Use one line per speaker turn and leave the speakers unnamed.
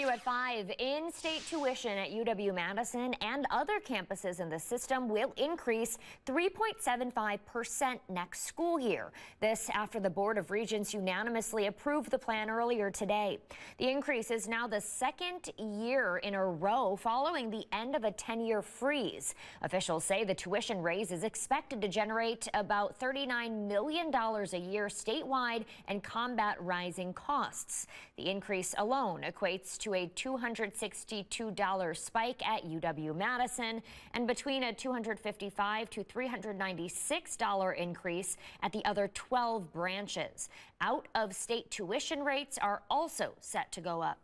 At 5, in-state tuition at UW-Madison and other campuses in the system will increase 3.75% next school year. This after the Board of Regents unanimously approved the plan earlier today. The increase is now the second year in a row following the end of a 10-year freeze. Officials say the tuition raise is expected to generate about $39 million a year statewide and combat rising costs. The increase alone equates to a $262 spike at UW-Madison and between a $255 to $396 increase at the other 12 branches. Out-of-state tuition rates are also set to go up.